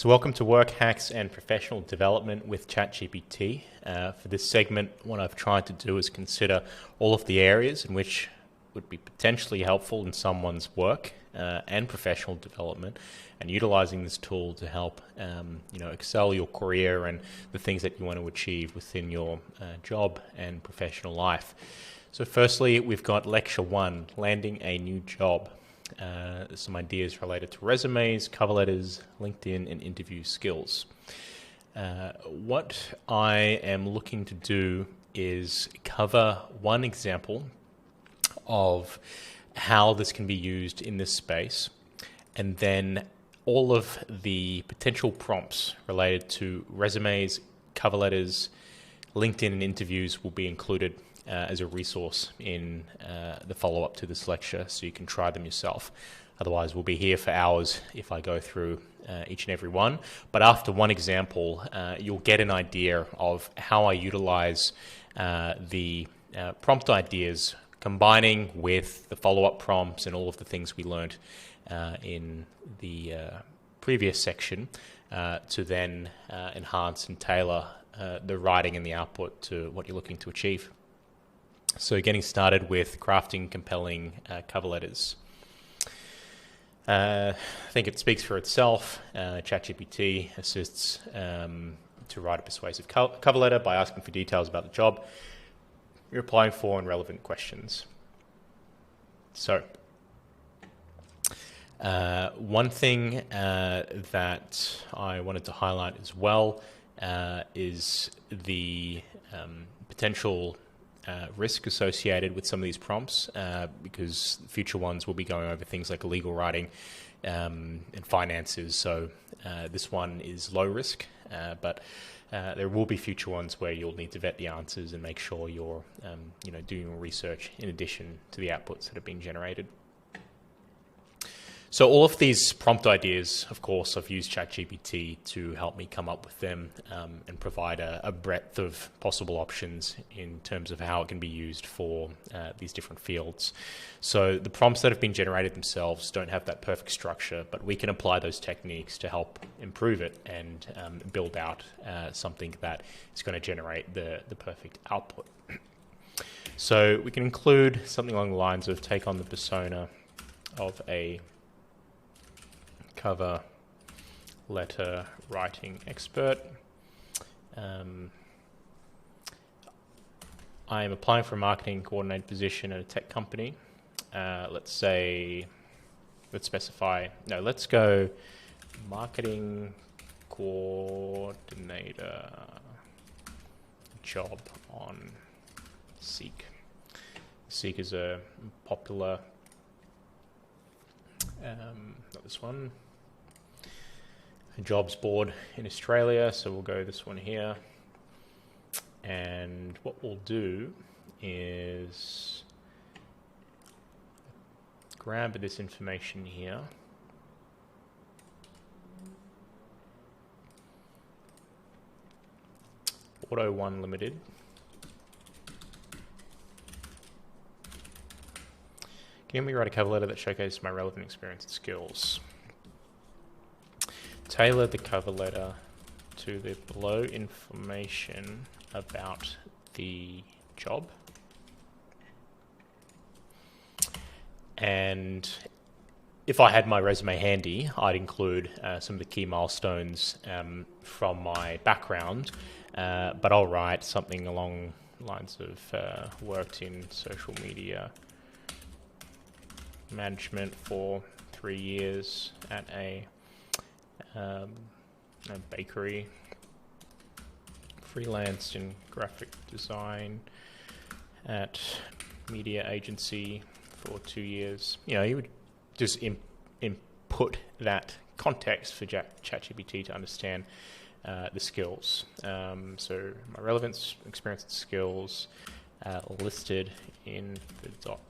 So welcome to Work Hacks and Professional Development with ChatGPT. For this segment, what I've tried to do is consider all of the areas in which would be potentially helpful in someone's work and professional development, and utilizing this tool to help excel your career and the things that you want to achieve within your job and professional life. So firstly, we've got Lecture 1, Landing a New Job. Some ideas related to resumes, cover letters, LinkedIn, and interview skills. What I am looking to do is cover one example of how this can be used in this space, and then all of the potential prompts related to resumes, cover letters, LinkedIn, and interviews will be included as a resource in the follow-up to this lecture, so you can try them yourself. Otherwise, we'll be here for hours if I go through each and every one. But after one example, you'll get an idea of how I utilize the prompt ideas, combining with the follow-up prompts and all of the things we learned in the previous section to then enhance and tailor the writing and the output to what you're looking to achieve. So getting started with crafting compelling cover letters. I think it speaks for itself. ChatGPT assists to write a persuasive cover letter by asking for details about the job you're applying for and relevant questions. So one thing that I wanted to highlight as well is the potential risk associated with some of these prompts, because future ones will be going over things like illegal writing and finances. So this one is low risk, but there will be future ones where you'll need to vet the answers and make sure you're doing your research in addition to the outputs that have been generated. So all of these prompt ideas, of course, I've used ChatGPT to help me come up with them and provide a breadth of possible options in terms of how it can be used for these different fields. So the prompts that have been generated themselves don't have that perfect structure, but we can apply those techniques to help improve it and build out something that is going to generate the perfect output. So we can include something along the lines of take on the persona of a cover letter writing expert. I am applying for a marketing coordinator position at a tech company. Let's go marketing coordinator job on Seek. Seek is a popular, not this one, a jobs board in Australia, so we'll go this one here. And what we'll do is grab this information here. Auto One Limited. Can you help me write a cover letter that showcases my relevant experience and skills? Tailor the cover letter to the below information about the job. And if I had my resume handy, I'd include some of the key milestones from my background, but I'll write something along the lines of worked in social media management for 3 years at a bakery, freelanced in graphic design at media agency for 2 years. You would just input that context for ChatGPT to understand the skills. So my relevance, experience, and skills listed in the dot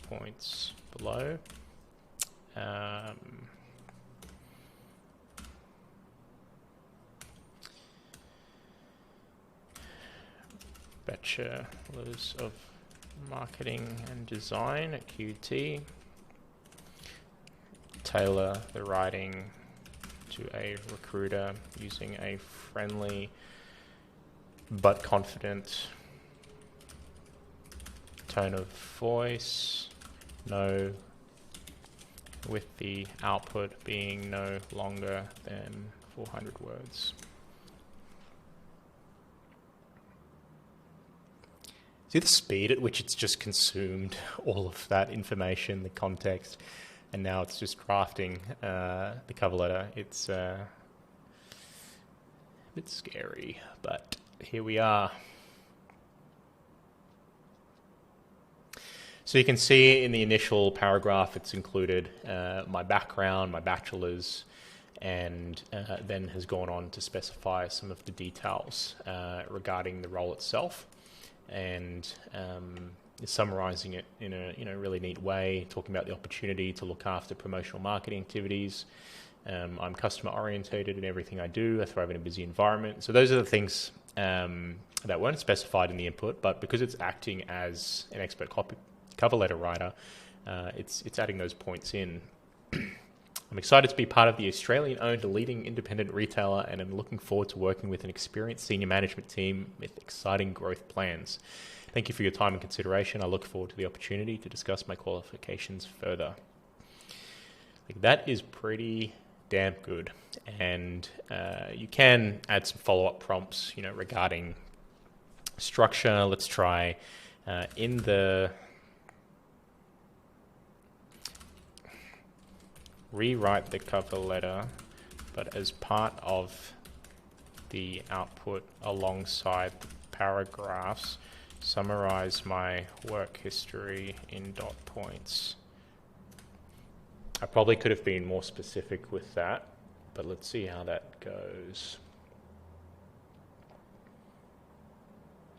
points below. Bachelor's of Marketing and Design at QT. Tailor the writing to a recruiter using a friendly but confident tone of voice, no, with the output being no longer than 400 words. See the speed at which it's just consumed all of that information, the context, and now it's just drafting the cover letter. It's a bit scary, but here we are. So you can see in the initial paragraph it's included my background, my bachelor's, and then has gone on to specify some of the details regarding the role itself, and summarizing it in a really neat way, talking about the opportunity to look after promotional marketing activities. I'm customer orientated in everything I do. I thrive in a busy environment. So those are the things that weren't specified in the input, but because it's acting as an expert cover letter writer, it's adding those points in. I'm excited to be part of the Australian-owned leading independent retailer, and I'm looking forward to working with an experienced senior management team with exciting growth plans. Thank you for your time and consideration. I look forward to the opportunity to discuss my qualifications further. That is pretty damn good, and you can add some follow-up prompts, regarding structure. Let's try in the rewrite the cover letter, but as part of the output alongside the paragraphs, summarize my work history in dot points. I probably could have been more specific with that, but let's see how that goes.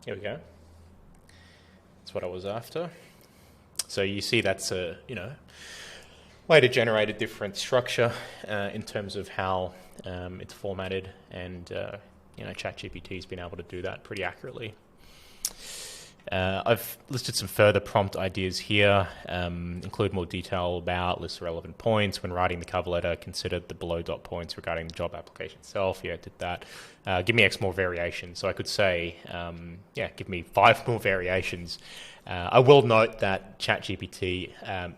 Here we go. That's what I was after. So you see that's a, way to generate a different structure in terms of how it's formatted, and ChatGPT has been able to do that pretty accurately. I've listed some further prompt ideas here, include more detail about, list relevant points. When writing the cover letter, consider the below dot points regarding the job application itself. Yeah, I did that. Give me X more variations. So I could say, give me 5 more variations. I will note that ChatGPT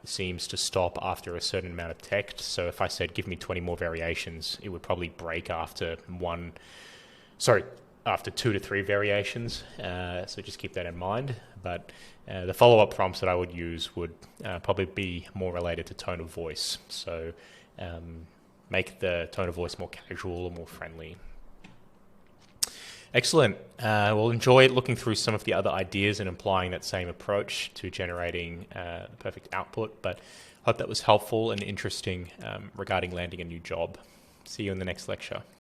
seems to stop after a certain amount of text. So if I said, give me 20 more variations, it would probably break after 2 to 3 variations, so just keep that in mind. But the follow-up prompts that I would use would probably be more related to tone of voice. So make the tone of voice more casual or more friendly. Excellent. We'll enjoy looking through some of the other ideas and applying that same approach to generating the perfect output. But hope that was helpful and interesting regarding landing a new job. See you in the next lecture.